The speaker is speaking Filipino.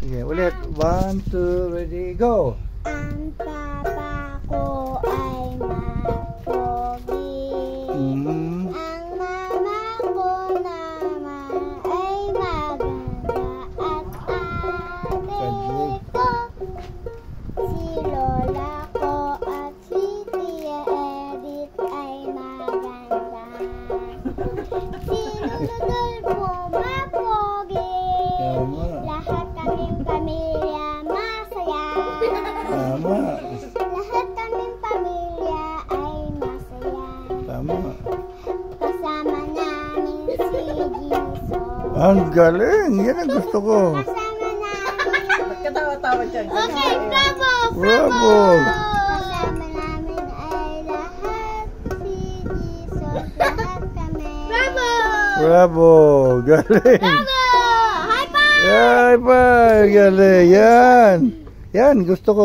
Sige, ulit. 1, 2, ready, go! Ang papa ko ay mapogi. Ang mama ko naman ay maganda. At ate ko, si lola ko at si Tia Edith ay maganda. Si Dudol po mapogi. Tama. Lahat kaming pamilya masaya. Tama. Lahat kaming pamilya ay masaya. Tama. Kasama namin si Jesus. Ang galing! Yan ang gusto ko. Kasama namin. Katawa-tawa dyan. Okay, bravo! Bravo! Kasama namin ay lahat si Jesus. Lahat kami. Bravo! Bravo! Galing! Bravo! High five! High five! Galing! Yan! Yan, gusto ko.